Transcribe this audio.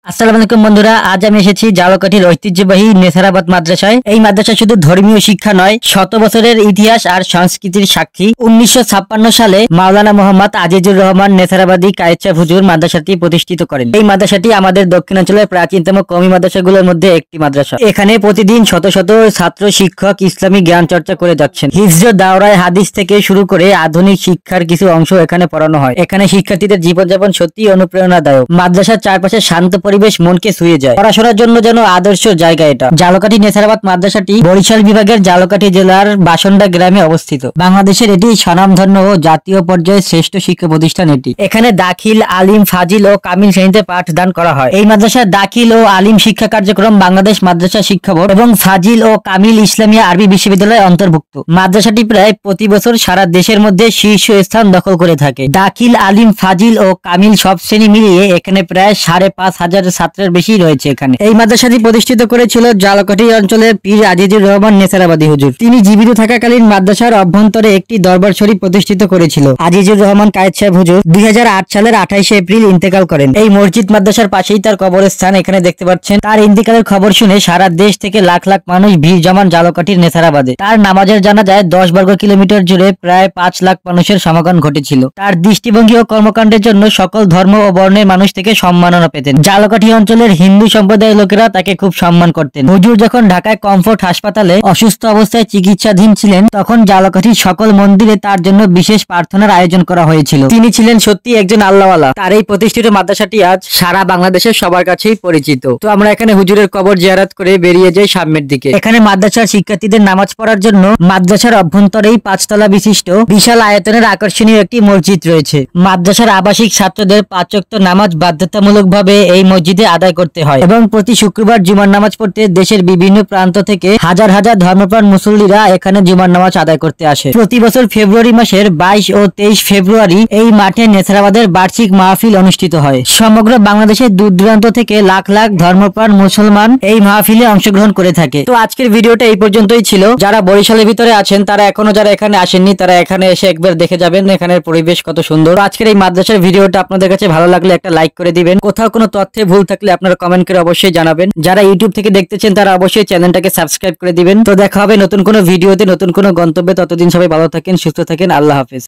আসসালামু আলাইকুম বন্ধুরা, আজ আমি এসেছি ঝালকাঠির ঐতিহ্যবাহী নেসারাবাদ মাদ্রাসায়। এই মাদ্রাসা শুধু ধর্মীয় শিক্ষা নয়, শত বছরের ইতিহাস আর সংস্কৃতির সাক্ষী। 1956 সালে মাওলানা মোহাম্মদ আজিজুর রহমান নেসারাবাদী কায়েদ সাহেব হুজুর মাদ্রাসাটি প্রতিষ্ঠিত করেন। এই মাদ্রাসাটি আমাদের দক্ষিণাঞ্চলের প্রাচীনতম কওমি মাদ্রাসাগুলোর মধ্যে একটি মাদ্রাসা। এখানে প্রতিদিন শত শত ছাত্র শিক্ষক ইসলামী জ্ঞান চর্চা করে যাচ্ছেন। হিজর, দাওরায় হাদিস থেকে শুরু করে আধুনিক শিক্ষার কিছু অংশ এখানে পড়ানো হয়। এখানে শিক্ষার্থীদের জীবনযাপন সত্যি অনুপ্রেরণাদায়ক। মাদ্রাসার চারপাশে শান্ত পরিবেশ মনকে ছুঁয়ে যায়। পড়াশোনার জন্য যেন আদর্শ জায়গা এটা। ঝালকাঠি নেসারাবাদ মাদ্রাসাটি বরিশাল বিভাগের ঝালকাঠি জেলার বাসন্ডা গ্রামে অবস্থিত। বাংলাদেশের এটি স্বনামধন্য ও জাতীয় পর্যায়ে শ্রেষ্ঠ শিক্ষা প্রতিষ্ঠান এটি। এখানে দাখিল, আলিম, ফাজিল ও কামিল শ্রেণীতে পাঠদান করা হয়। এই মাদ্রাসার দাখিল ও আলিম শিক্ষা কার্যক্রম বাংলাদেশ মাদ্রাসা শিক্ষা বোর্ড এবং ফাজিল ও কামিল ইসলামিয়া আরবি বিশ্ববিদ্যালয়ে অন্তর্ভুক্ত। মাদ্রাসাটি প্রায় প্রতি বছর সারা দেশের মধ্যে শীর্ষ স্থান দখল করে থাকে। দাখিল, আলিম, ফাজিল ও কামিল সব শ্রেণী মিলিয়ে এখানে প্রায় 5,500 ছাত্রের বেশি রয়েছে এখানে। এই মাদ্রাসাটি প্রতিষ্ঠিত করেছিল ঝালকাঠি অঞ্চলের পীর আজিজুর রহমান নেসারাবাদী হুজুর। তিনি জীবিত থাকাকালীন মাদ্রাসার অভ্যন্তরে একটি দরবার শরীফ প্রতিষ্ঠিত করেছিল। আজিজুর রহমান কায়েদ সাহেব হুজুর 2008 সালের 28 এপ্রিল ইন্তেকাল করেন। এই মসজিদ মাদ্রাসার পাশেই তার কবরস্থান এখানে দেখতে পাচ্ছেন। তার ইন্তেকালের খবর শুনে সারা দেশ থেকে লাখ লাখ মানুষ ভিড় জমান ঝালকাঠির নেসারাবাদে। তার নামাজের জানাজায় 10 বর্গ কিলোমিটার জুড়ে প্রায় 5 লাখ মানুষের সমাগম ঘটেছিল। তার দৃষ্টিভঙ্গি ও কর্মকাণ্ডের জন্য সকল ধর্ম ও বর্ণের মানুষ থেকে সম্মাননা পেতেন। ঝালকাঠি অঞ্চলের হিন্দু সম্প্রদায়ের লোকেরা তাকে খুব সম্মান করতেন। হুজুর যখন ঢাকায় কমফোর্ট হাসপাতালে অসুস্থ অবস্থায় চিকিৎসাধীন ছিলেন, তখন ঝালকাঠির সকল মন্দিরে তার জন্য বিশেষ প্রার্থনার আয়োজন করা হয়েছিল। তিনি ছিলেন সত্যি একজন আল্লাহওয়ালা। তার এই প্রতিষ্ঠিত মাদ্রাসাটি আজ সারা বাংলাদেশের সবার কাছেই পরিচিত। তো আমরা এখানে হুজুরের কবর জিয়ারত করে বেরিয়ে যাই সামনের দিকে। এখানে মাদ্রাসার শিক্ষার্থীদের নামাজ পড়ার জন্য মাদ্রাসার অভ্যন্তরেই 5 তলা বিশিষ্ট বিশাল আয়তনের আকর্ষণীয় একটি মসজিদ রয়েছে। মাদ্রাসার আবাসিক ছাত্রদের 5 ওয়াক্ত নামাজ বাধ্যতামূলকভাবে এই মসজিদে আদায় করতে হয় এবং প্রতি শুক্রবার জুমার নামাজ পড়তে দেশের বিভিন্ন প্রান্ত থেকে হাজার হাজার ধর্মপ্রাণ মুসল্লিরা এখানে জুমার নামাজ আদায় করতে আসে। প্রতি বছর ফেব্রুয়ারি মাসের 22 ও 23 ফেব্রুয়ারি এই মাঠে নেসারাবাদের বার্ষিক মাহফিল অনুষ্ঠিত হয়। সমগ্র বাংলাদেশের দূর দূরান্ত থেকে লাখ লাখ ধর্মপ্রাণ মুসলমান এই মাহফিলে অংশগ্রহণ করে থাকে। তো আজকের ভিডিওটা এই পর্যন্তই ছিল। যারা বরিশালের ভিতরে আছেন, তারা এখনো যারা এখানে আসেননি, তারা এখানে এসে একবার দেখে যাবেন এখানের পরিবেশ কত সুন্দর। আজকের এই মাদ্রাসার ভিডিওটা আপনাদের কাছে ভালো লাগলে একটা লাইক করে দিবেন। কোথাও কোনো তথ্যে ভুল থাকলে আপনারা কমেন্ট করে অবশ্যই জানাবেন। যারা ইউটিউব থেকে দেখতেছেন তারা অবশ্যই চ্যানেলটাকে সাবস্ক্রাইব করে দিবেন। তো দেখা হবে নতুন কোনো ভিডিওতে, নতুন কোনো গন্তব্যে। ততদিন সবাই ভালো থাকেন, সুস্থ থাকেন। আল্লাহ হাফেজ।